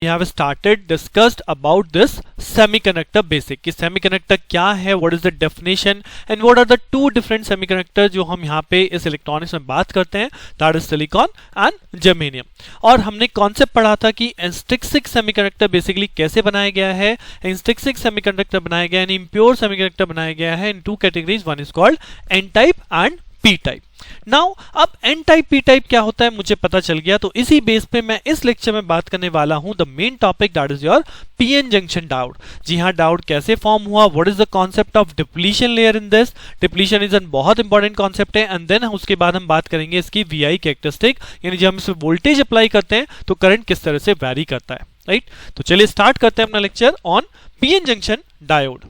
We have started discussed about this semiconductor basic कि semiconductor क्या है, what is the definition and what are the two different semiconductor जो हम यहाँ पे इस इलेक्ट्रॉनिक्स में बात करते हैं, that is silicon and germanium। और हमने कॉन्सेप्ट पढ़ा था कि इंट्रिंसिक सेमीकंडक्टर बेसिकली कैसे बनाया गया है। इंट्रिंसिक सेमीकंडक्टर बनाया गया है, इम्प्योर सेमीकंडक्टर बनाया गया है in two categories, one is called n type and p type. Now अब एन टाइप पी टाइप क्या होता है मुझे पता चल गया, तो इसी बेस पे मैं इस लेक्चर में बात करने वाला हूं the main topic that is your PN junction diode. जी हाँ, डायोड कैसे फॉर्म हुआ, what is the concept of depletion layer in this. Depletion is an बहुत इंपॉर्टेंट कॉन्सेप्ट है। एंड देन उसके बाद हम बात करेंगे इसकी वीआई कैरेक्टरिस्टिक, यानी जब हम इसमें वोल्टेज अप्लाई करते हैं तो करंट किस तरह से वैरी करता है, राइट। तो चलिए स्टार्ट करते हैं अपना lecture on PN junction diode.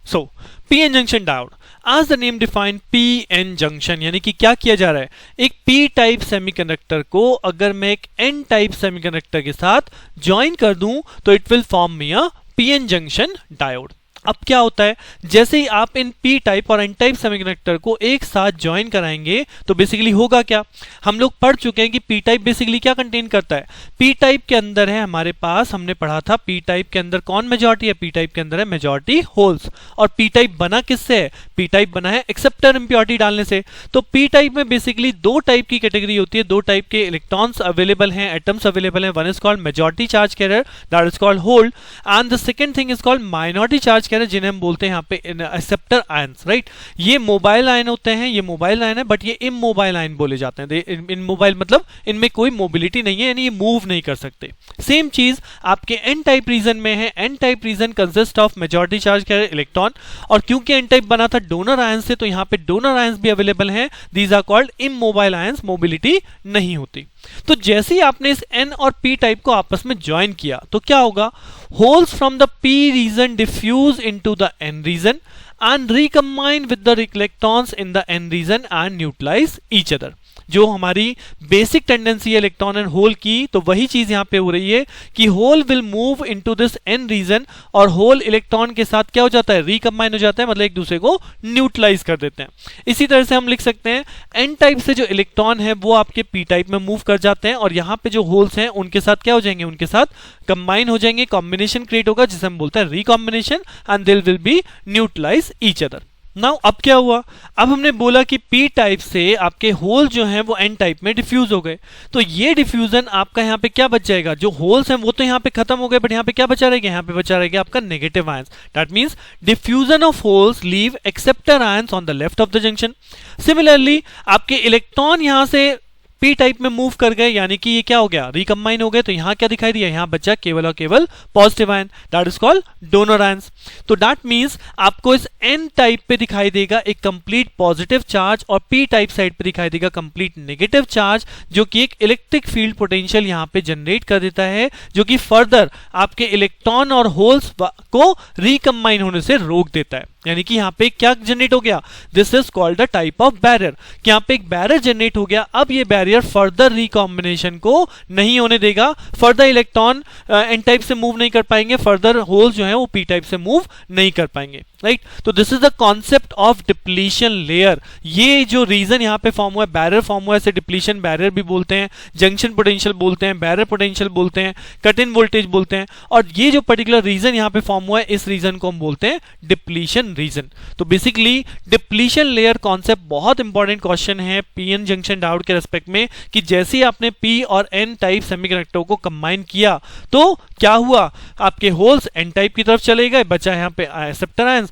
So PN junction diode as the name define PN junction, यानी कि क्या किया जा रहा है, एक P टाइप सेमीकंडक्टर को अगर मैं एक N टाइप सेमीकंडक्टर के साथ ज्वाइन कर दूं तो it will form me a PN junction diode. अब क्या होता है, जैसे ही आप इन P टाइप और N टाइप सेमीकंडक्टर को एक साथ ज्वाइन कराएंगे तो बेसिकली होगा क्या, हम लोग पढ़ चुके हैं कि P टाइप बेसिकली क्या कंटेन करता है। P टाइप के अंदर है हमारे पास, हमने पढ़ा था P टाइप के अंदर कौन मेजॉरिटी है, P टाइप के अंदर है मेजॉरिटी होल्स। और P टाइप बना किससे है, P टाइप बना है एक्सेप्टर इंप्योरिटी डालने से। तो P टाइप में बेसिकली दो टाइप की कैटेगरी होती है, दो टाइप के इलेक्ट्रॉन्स अवेलेबल हैं, एटम्स अवेलेबल हैं। One is called majority charge career that is called hold, and the second thing is called minority charge carrier जिन्हें हम बोलते हैं यहाँ पे एक्सेप्टर आयंस, राइट। ये मोबाइल आयन होते हैं, ये मोबाइल आयन है, बट ये इमोबाइल आयन बोले जाते हैं। इमोबाइल मतलब इनमें कोई मोबिलिटी नहीं है, यानी ये मूव नहीं कर सकते। सेम चीज आपके एन टाइप रीजन में है। N type region consist of majority charge carrier electron, और क्योंकि एन टाइप बना था डोनर आयंस से तो यहाँ पे डोनर आयंस भी अवेलेबल हैं। These are called immobile ions, mobility नहीं होती। तो जैसे ही आपने इस N और P टाइप को आपस में ज्वाइन किया तो क्या होगा, holes from the P region diffuse into the N region and recombine with the electrons in the N region and neutralize each other। जो हमारी बेसिक टेंडेंसी है इलेक्ट्रॉन एंड होल की, तो वही चीज यहां पे हो रही है कि hole will move into this N region, और होल इलेक्ट्रॉन के साथ क्या हो जाता है, रिकंबाइन हो जाता है, मतलब एक दूसरे को न्यूट्रलाइज कर देते हैं। इसी तरह से हम लिख सकते हैं एन टाइप से जो इलेक्ट्रॉन है वो आपके पी टाइप में मूव कर जाते हैं, और यहाँ पे जो होल्स हैं उनके साथ क्या हो जाएंगे, उनके साथ कंबाइन हो जाएंगे, कॉम्बिनेशन क्रिएट होगा जिसे हम बोलते हैं recombination, and they will be neutralize each other. Now अब क्या हुआ, अब हमने बोला कि P टाइप से आपके होल जो हैं वो N टाइप में डिफ्यूज हो गए, तो ये डिफ्यूजन आपका यहाँ पे क्या बच जाएगा, जो होल्स हैं वो तो यहाँ पे खत्म हो गए, बट यहाँ पे क्या बचा रहेगा, यहाँ पे बचा रहेगा आपका negative ions. That means diffusion of holes leave acceptor ions on the left of the junction. Similarly आपके इलेक्ट्रॉन यहाँ से P टाइप में मूव कर गए, यानी कि ये क्या हो गया, रिकंबाइन हो गए, तो यहां क्या दिखाई दिया, यहां बचा केवल और केवल positive ion, that is called donor ions. तो दैट मींस आपको इस N टाइप पे दिखाई देगा एक कंप्लीट पॉजिटिव चार्ज, और P टाइप साइड पे दिखाई देगा कंप्लीट नेगेटिव चार्ज, जो कि एक इलेक्ट्रिक फील्ड पोटेंशियल यहां पे जनरेट कर देता है, जो कि फर्दर आपके इलेक्ट्रॉन और होल्स को रिकंबाइन होने से रोक देता है। यानी कि यहाँ पे क्या जनरेट हो गया, this is called the type of barrier, कि यहाँ पे एक बैरियर जनरेट हो गया। अब ये बैरियर फर्दर रिकॉम्बिनेशन को नहीं होने देगा, फर्दर इलेक्ट्रॉन एन टाइप से मूव नहीं कर पाएंगे, फर्दर होल्स जो है वो पी टाइप से मूव नहीं कर पाएंगे, राइट। तो this is the concept of depletion layer. ये जो रीजन यहाँ पे फॉर्म हुआ है, बैरियर फॉर्म हुआ है, इसे डिप्लीशन बैरियर भी बोलते हैं, जंक्शन पोटेंशियल बोलते हैं, बैरियर पोटेंशियल बोलते हैं, कट इन वोल्टेज बोलते हैं, और ये जो पर्टिकुलर रीजन यहाँ पे फॉर्म हुआ है इस रीजन को हम बोलते हैं डिप्लीशन रीजन। तो बेसिकली डिप्लीशन लेयर कॉन्सेप्ट बहुत इंपॉर्टेंट क्वेश्चन है पीएन जंक्शन डायोड के रेस्पेक्ट में, कि जैसे ही आपने P और N टाइप सेमीकंडक्टर को कंबाइन किया तो क्या हुआ, आपके होल्स N टाइप की तरफ चले गए, बचा यहाँ पे एक्सेप्टर आयंस,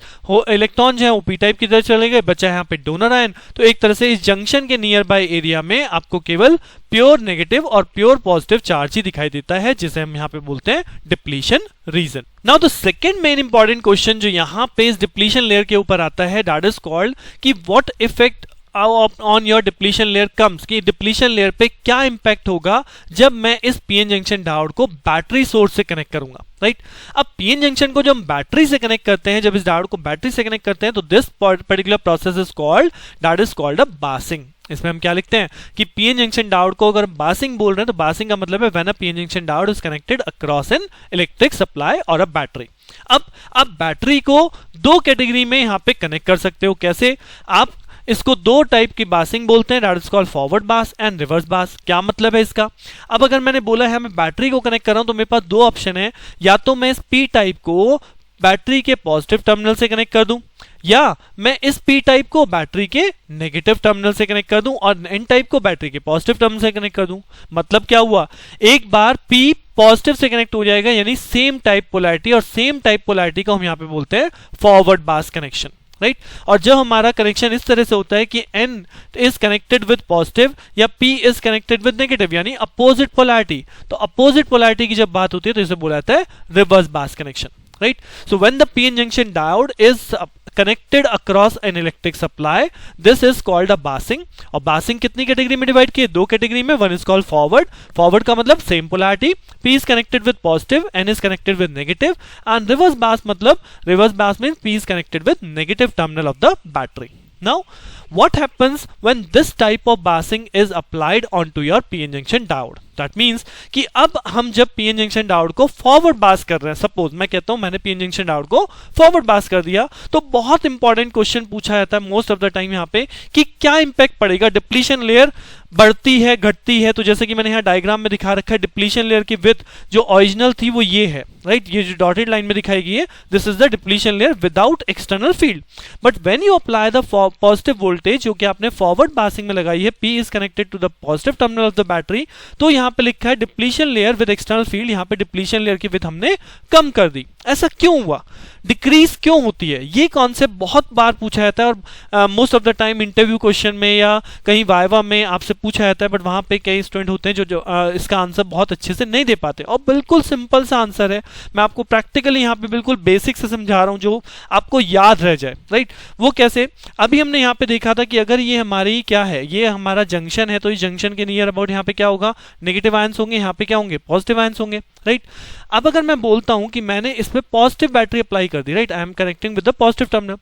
इलेक्ट्रॉन जो है वो P टाइप की तरफ चले गए, बचा यहाँ पे डोनर आयन। तो एक तरह से इस जंक्शन के नियर बाय एरिया में आपको केवल प्योर नेगेटिव और प्योर पॉजिटिव चार्ज ही दिखाई देता है, जिसे हम यहाँ पे बोलते हैं depletion region. Now the second main important question जो यहाँ पे इस डिप्लीशन लेयर के ऊपर आता है, दैट इज कॉल्ड कि what effect on your depletion layer comes, कि डिप्लीशन लेयर पे क्या इंपैक्ट होगा जब मैं इस पीएन जंक्शन डायोड को बैटरी सोर्स से कनेक्ट करूंगा, राइट। अब पीएन जंक्शन को जब हम बैटरी से कनेक्ट करते हैं, जब इस डायोड को बैटरी से कनेक्ट करते हैं, तो this particular process is called, that is called a biasing. इसमें हम क्या लिखते हैं कि पीएन जंक्शन डायोड को अगर बासिंग बोल रहे हैं तो बासिंग का मतलब है when a PN junction diode is connected across an electric supply और अ बैटरी। अब बैटरी को दो कैटेगरी में यहां पे कनेक्ट कर सकते हो। कैसे, आप इसको दो टाइप की बासिंग बोलते हैं, दैट इज कॉल्ड फॉरवर्ड बास एंड रिवर्स बास। क्या मतलब है इसका? अब अगर मैंने बोला है मैं बैटरी को कनेक्ट कर रहा हूं तो मेरे पास दो ऑप्शन है, या तो मैं इस पी टाइप को बैटरी के पॉजिटिव टर्मिनल से कनेक्ट कर दूं, या मैं इस पी टाइप को बैटरी के नेगेटिव टर्मिनल से कनेक्ट कर दूं और एन टाइप को बैटरी के पॉजिटिव टर्मिनल से कनेक्ट कर दूं। मतलब क्या हुआ, एक बार पी पॉजिटिव से कनेक्ट हो जाएगा, यानी सेम टाइप पोलैरिटी, और सेम टाइप पोलैरिटी को हम यहां पे बोलते हैं फॉरवर्ड बास कनेक्शन, राइट। और जब हमारा कनेक्शन इस तरह से होता है कि N is connected with positive या P is connected with negative, यानी अपोजिट पोलैरिटी, तो अपोजिट पोलैरिटी की जब बात होती है तो इसे बोला जाता है रिवर्स बास connection, right? So when the PN junction diode is connected across an electric supply, this is called a basing। और basing कितनी कैटेगरी में डिवाइड किए? दो कैटेगरी में। One is called forward, forward का मतलब same polarity, P is connected with positive, N is connected with negative, and reverse bas मतलब reverse bas means P is connected with negative terminal of the battery। Now what happens when this type of basing is applied onto your PN junction diode? That means कि अब हम जब PN junction diode को forward बास कर रहे हैं, suppose मैं कहता हूं मैंने PN जंक्शन डायोड को फॉरवर्ड बास कर दिया, तो बहुत इंपॉर्टेंट क्वेश्चन पूछा जाता है मोस्ट ऑफ द टाइम यहां पे कि क्या इंपैक्ट पड़ेगा, डिप्लीशन लेयर बढ़ती है घटती है। तो जैसे कि मैंने यहां डायग्राम में दिखा रखा है, डिप्लीशन लेयर की विड्थ जो ओरिजिनल थी वो ये है, राइट। ये जो डॉटेड लाइन में दिखाई गई है, this is the depletion layer without external field. But when you apply the positive voltage जो कि आपने फॉरवर्ड बासिंग में लगाई है, P is connected to the positive terminal of the battery, तो यहां पे लिखा है depletion layer with external field. यहां पे डिप्लीशन लेयर की विड्थ हमने कम कर दी। ऐसा क्यों हुआ, डिक्रीज क्यों होती है? ये कॉन्सेप्ट बहुत बार पूछा जाता है और most of the time interview question में या कहीं वाइवा में आपसे पूछा जाता है, बट वहां पे कई स्टूडेंट होते हैं जो इसका आंसर बहुत अच्छे से नहीं दे पाते। और बिल्कुल सिंपल सा आंसर है, मैं आपको प्रैक्टिकली यहाँ पे बिल्कुल बेसिक से समझा रहा हूँ जो आपको याद रह जाए, राइट। वो कैसे? अभी हमने यहाँ पे देखा था कि अगर ये हमारी क्या है, ये हमारा जंक्शन है, तो इस जंक्शन के नियर अबाउट यहाँ पे क्या होगा, नेगेटिव आयंस होंगे, यहाँ पे क्या होंगे, पॉजिटिव आयंस होंगे, राइट। अब अगर मैं बोलता हूं कि मैंने इसमें पॉजिटिव बैटरी अप्लाई कर दी, right, I am connecting with the positive terminal,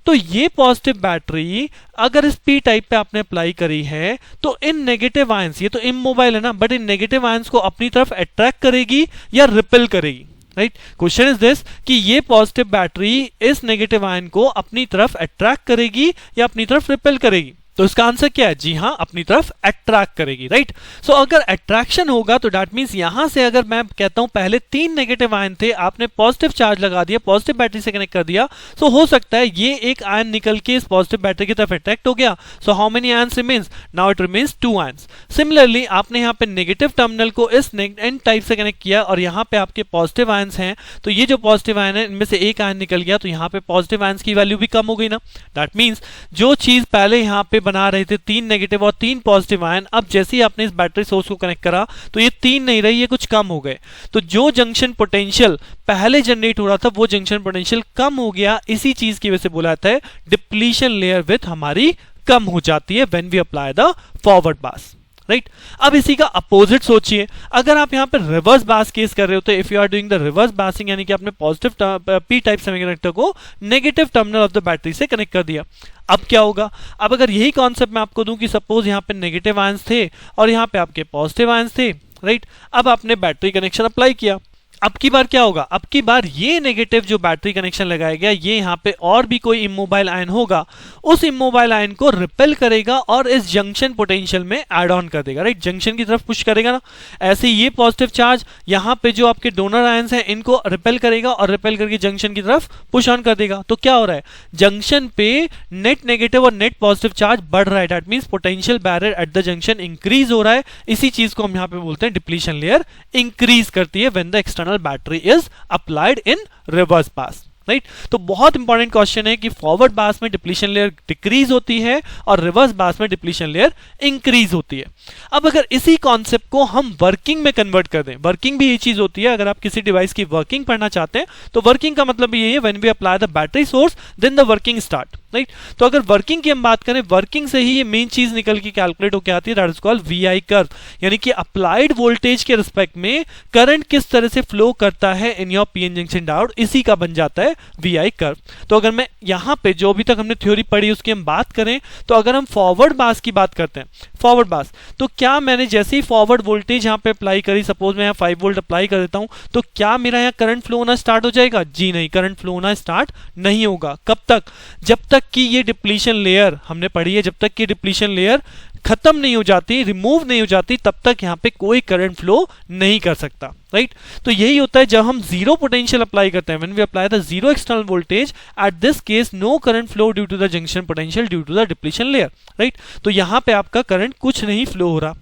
तो ये पॉजिटिव बैटरी अगर इस पी टाइप पे आपने अप्लाई करी है, तो इन नेगेटिव आयंस, ये तो इमोबाइल है ना, बट इन नेगेटिव आयंस को अपनी तरफ अट्रैक्ट करेगी या रिपेल करेगी, राइट। क्वेश्चन इज दिस कि ये पॉजिटिव बैटरी इस नेगेटिव आयन को अपनी तरफ अट्रैक्ट करेगी या अपनी तरफ रिपेल करेगी? तो इसका आंसर क्या है? जी हां, अपनी तरफ अट्रैक्ट करेगी, राइट। सो अगर अट्रैक्शन होगा तो दैट मींस यहां से अगर मैं कहता हूं पहले 3 नेगेटिव आयन थे, आपने पॉजिटिव चार्ज लगा दिया, पॉजिटिव बैटरी से कनेक्ट कर दिया, सो हो सकता है ये एक आयन निकल के इस पॉजिटिव बैटरी की तरफ अट्रैक्ट हो गया। So how many ions remains? Now it remains 2 ions. Similarly आपने यहां पे नेगेटिव टर्मिनल को इस एन टाइप से कनेक्ट किया और यहां पे आपके पॉजिटिव आयंस हैं, तो ये जो पॉजिटिव आयन है इनमें से एक आयन निकल गया, तो यहां पे पॉजिटिव आयंस की वैल्यू भी कम हो गई ना। दैट मींस जो चीज पहले यहां पे बना रहे थे 3 नेगेटिव और 3 पॉजिटिव आयन, अब जैसे ही आपने इस बैटरी सोर्स को कनेक्ट करा तो ये 3 नहीं रही, ये कुछ कम हो गए। तो जो जंक्शन पोटेंशियल पहले जनरेट हो रहा था वो जंक्शन पोटेंशियल कम हो गया, इसी चीज की वजह से बोला जाता है डिप्लीशन लेयर विड्थ हमारी कम हो जाती है when we apply the forward bias, right. अब इसी का अपोजिट सोचिए, अगर आप यहां पे रिवर्स बास केस कर रहे हो, तो if you are doing the reverse biasing, यानी कि आपने पॉजिटिव पी टाइप सेमीकंडक्टर को negative terminal of the battery से कनेक्ट कर दिया, अब क्या होगा? अब अगर यही कॉन्सेप्ट मैं आपको दूं कि सपोज यहां पे नेगेटिव आयंस थे और यहां पे आपके पॉजिटिव आयंस थे, राइट। अब आपने बैटरी कनेक्शन अप्लाई किया, अब की बार क्या होगा? अब की बार ये नेगेटिव जो बैटरी कनेक्शन लगाया गया, ये यहां पे और भी कोई इमोबाइल आयन होगा, उस इमोबाइल आयन को रिपेल करेगा और इस जंक्शन पोटेंशियल में ऐड ऑन कर देगा, राइट। जंक्शन की तरफ पुश करेगा ना। ऐसे ये पॉजिटिव चार्ज यहां पे जो आपके डोनर आयंस हैं इनको रिपेल करेगा और रिपेल करके जंक्शन की तरफ पुश ऑन कर देगा। तो क्या हो रहा है? जंक्शन पे नेट नेगेटिव और नेट पॉजिटिव चार्ज बढ़ रहा है, that means potential barrier at the junction increase हो रहा है। इसी चीज को हम यहां पे बोलते हैं डिप्लीशन लेयर इंक्रीज करती है when the external battery is applied in reverse बास, राइट। तो बहुत इंपॉर्टेंट क्वेश्चन है कि फॉरवर्ड बास में डिप्लीशन लेयर डिक्रीज होती है और रिवर्स बास में डिप्लीशन लेयर इंक्रीज होती है। अब अगर इसी कॉन्सेप्ट को हम वर्किंग में कन्वर्ट कर दें, वर्किंग भी ये चीज होती है, अगर आप किसी डिवाइस की वर्किंग पढ़ना चाहते हैं तो वर्किंग का मतलब ये है when we apply the battery source then the working start, right. तो अगर वर्किंग की हम बात करें, वर्किंग से ही ये मेन चीज निकल के कैलकुलेट होकर आती है, that is called VI curve, यानी कि अप्लाइड वोल्टेज के रिस्पेक्ट में करंट किस तरह से फ्लो करता है in your PN junction diode, इसी का बन जाता है वीआई कर्व। तो अगर मैं यहां पे जो अभी तक हमने थ्योरी पढ़ी उसकी हम बात करें, तो अगर हम फॉरवर्ड बास की बात करते हैं, फॉरवर्ड बास। तो क्या मैंने जैसे ही फॉरवर्ड वोल्टेज यहाँ पे अप्लाई करी, सपोज मैं यहाँ 5 वोल्ट अप्लाई कर देता हूँ, तो क्या मेरा यहाँ करंट फ्लो होना स्टार्ट हो जाएगा? जी नहीं, करंट फ्लो होना स्टार्ट नहीं होगा। कब तक? जब तक कि ये डिप्लीशन लेयर हमने पढ़ी है, जब तक कि डिप्लीशन लेयर खत्म नहीं हो जाती, रिमूव नहीं हो जाती, तब तक यहाँ पे कोई करंट फ्लो नहीं कर सकता, राइट? तो यही होता है जब हम जीरो पोटेंशियल अप्लाई करते हैं, when we apply the zero external voltage, at this case no current flow due to the junction potential due to the depletion layer, right? तो यहाँ पे आपका करंट कुछ नहीं फ्लो हो रहा।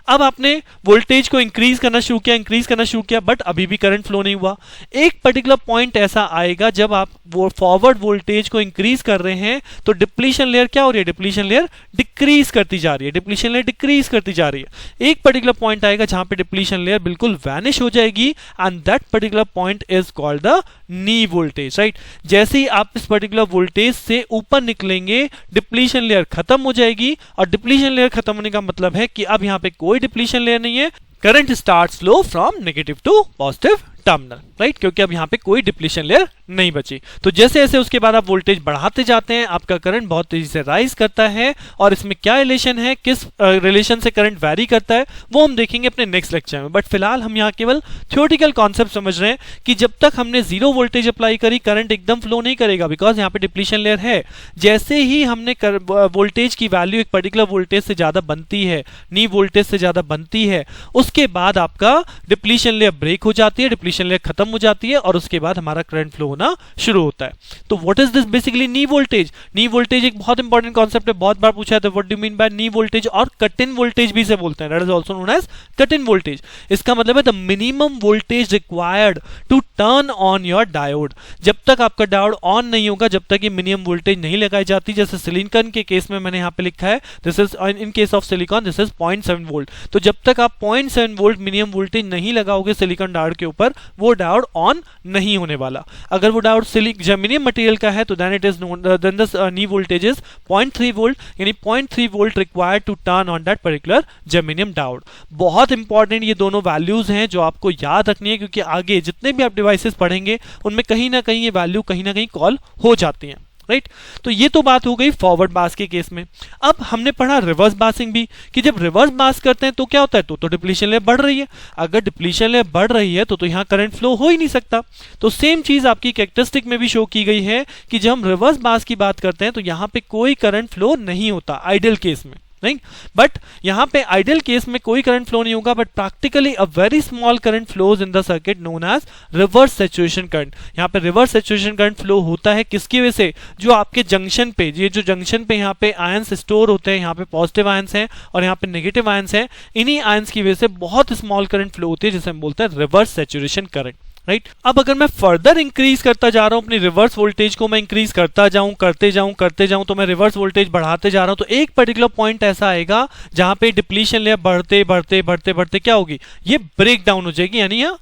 अब आपने वोल्टेज को इंक्रीज करना शुरू किया, बट अभी भी करंट फ्लो नहीं हुआ। एक पर्टिकुलर पॉइंट ऐसा आएगा जब आप वो फॉरवर्ड वोल्टेज को इंक्रीज कर रहे हैं तो डिप्लीशन लेयर क्या हो रही है? डिप्लीशन लेयर डिक्रीज करती जा रही है, डिप्लीशन लेयर डिक्रीज करती जा रही है। एक पर्टिकुलर पॉइंट आएगा जहां पे डिप्लीशन लेयर बिल्कुल वैनिश हो जाएगी, and that particular point is called the knee voltage, right? जैसे ही आप इस पर्टिकुलर वोल्टेज से ऊपर निकलेंगे, डिप्लीशन लेयर खत्म हो जाएगी, और डिप्लीशन लेयर खत्म होने का मतलब है कि अब यहां पे कोई डिप्लीशन लेयर नहीं है, current start flow from negative to positive terminal, right? क्योंकि अब यहां पे कोई डिप्लीशन लेयर नहीं बची। तो जैसे जैसे उसके बाद आप वोल्टेज बढ़ाते जाते हैं, आपका करंट बहुत तेजी से राइज करता है, और इसमें क्या रिलेशन है, किस रिलेशन से करंट वैरी करता है, वो हम देखेंगे अपने नेक्स्ट लेक्चर में। बट फिलहाल हम यहाँ केवल थ्योरेटिकल कॉन्सेप्ट समझ रहे हैं कि जब तक हमने जीरो वोल्टेज अप्लाई करी, करंट एकदम फ्लो नहीं करेगा, बिकॉज यहाँ पे डिप्लीशन लेयर है। जैसे ही हमने वोल्टेज की वैल्यू एक पर्टिकुलर वोल्टेज से ज्यादा बनती है, नी वोल्टेज से ज्यादा बनती है, उसके बाद आपका डिप्लीशन लेयर ब्रेक हो जाती है, डिप्लीशन लेयर खत्म हो जाती है, और उसके बाद हमारा करंट फ्लो होना शुरू होता है। तो what is this basically? Knee voltage. Knee voltage एक बहुत इंपॉर्टेंट कॉन्सेप्ट है, बहुत बार पूछा है। What do you mean by knee voltage? और कट इन वोल्टेज भी इसे बोलते हैं, that is also known as cut in voltage. इसका मतलब है the minimum voltage required to turn on your diode. जब तक आपका डायोड ऑन नहीं होगा, जब तक ये मिनिमम वोल्टेज नहीं लगाई जाती, जैसे सिलिकॉन के केस में मैंने यहाँ पे लिखा है, this is in case of silicon this is 0.7 volt. तो जब तक आप 0.7 वोल्ट मिनिमम वोल्टेज नहीं लगाओगे सिलिकॉन डायोड के ऊपर, वो डायोड ऑन नहीं होने वाला। अगर वो डायोड जर्मेनियम मटेरियल का है तो then it is known, then the knee voltage is 0.3 volt, यानी 0.3 volt required to turn on that particular germanium diode. बहुत इंपॉर्टेंट ये दोनों वैल्यूज हैं जो आपको याद रखनी है, क्योंकि आगे जितने भी आप डिवाइसेस पढ़ेंगे उनमें कहीं ना कहीं ये वैल्यू कहीं ना कहीं कॉल हो जाती हैं, राइट? तो ये तो बात हो गई फॉरवर्ड बास के केस में। अब हमने पढ़ा रिवर्स बासिंग भी, कि जब रिवर्स बास करते हैं तो क्या होता है, तो डिप्लीशन लेयर बढ़ रही है। अगर डिप्लीशन लेयर बढ़ रही है तो यहाँ करंट फ्लो हो ही नहीं सकता। तो सेम चीज आपकी कैरेक्टरिस्टिक में भी शो की गई है कि जब हम रिवर्स बास की बात करते हैं तो यहाँ पे कोई करंट फ्लो नहीं होता आइडियल केस में, नहीं? बट यहां पे आइडियल केस में कोई करंट फ्लो नहीं होगा, but practically a very small current flows in the circuit known as reverse saturation current. यहां पे रिवर्स सैचुरेशन करंट फ्लो होता है किसकी वजह से? जो आपके जंक्शन पे, ये जो जंक्शन पे यहाँ पे आयंस स्टोर होते हैं, यहाँ पे पॉजिटिव आयंस हैं और यहाँ पे नेगेटिव आयंस हैं, इन्हीं आयंस की वजह से बहुत स्मॉल करंट फ्लो होती है, जिसे हम बोलते हैं रिवर्स सैचुरेशन करंट, राइट? अब अगर मैं फर्दर इंक्रीज करता जा रहा हूं, अपनी रिवर्स वोल्टेज को मैं इंक्रीज करता जाऊं, करते जाऊं, तो मैं रिवर्स वोल्टेज बढ़ाते जा रहा हूं, तो एक पर्टिकुलर पॉइंट ऐसा आएगा जहां पे डिप्लीशन लेयर बढ़ते क्या होगी? ये ब्रेक डाउन हो जाएगी, यानी यह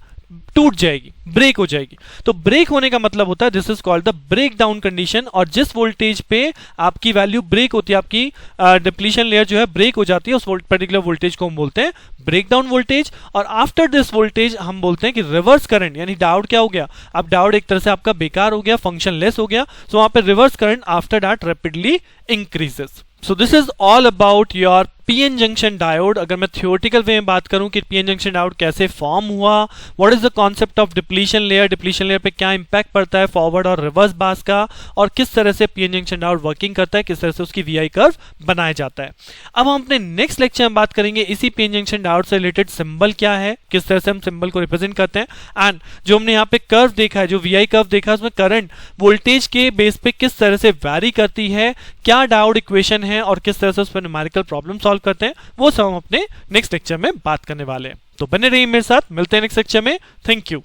टूट जाएगी, ब्रेक हो जाएगी। तो ब्रेक होने का मतलब होता है this is called the break down condition. और जिस वोल्टेज पे आपकी वैल्यू ब्रेक होती है, आपकी डिप्लीशन लेयर जो है ब्रेक हो जाती है, उस पर्टिकुलर वोल्टेज को हम बोलते हैं ब्रेक डाउन वोल्टेज। और आफ्टर दिस वोल्टेज हम बोलते हैं कि रिवर्स करंट, यानी डायोड क्या हो गया? अब डायोड एक तरह से आपका बेकार हो गया, फंक्शन लेस हो गया, सो वहां पे reverse current after that rapidly increases. So this is all about your PN junction diode. अगर मैं थियोरेटिकल वे में बात करूं कि पीएन जंक्शन डायोड कैसे फॉर्म हुआ, what is the concept of depletion layer पे क्या इंपैक्ट पड़ता है फॉरवर्ड और रिवर्स बास का, और किस तरह से पीएन जंक्शन डायोड वर्किंग करता है, किस तरह से उसकी वीआई कर्व बनाया जाता है। अब हम अपने नेक्स्ट लेक्चर में बात करेंगे इसी पीएन जंक्शन डायोड से रिलेटेड सिंबल क्या है, किस तरह से हम सिंबल को रिप्रेजेंट करते हैं, एंड जो हमने यहाँ पे कर्व देखा है, जो वीआई कर्व देखा है, उसमें करंट वोल्टेज के बेस पे किस तरह से वैरी करती है, क्या डायोड इक्वेशन है, और किस तरह से उस पर न्यूमेरिकल प्रॉब्लम सॉल्व करते हैं, वो सब हम अपने नेक्स्ट लेक्चर में बात करने वाले हैं। तो बने रहिए मेरे साथ, मिलते हैं नेक्स्ट लेक्चर में। Thank you.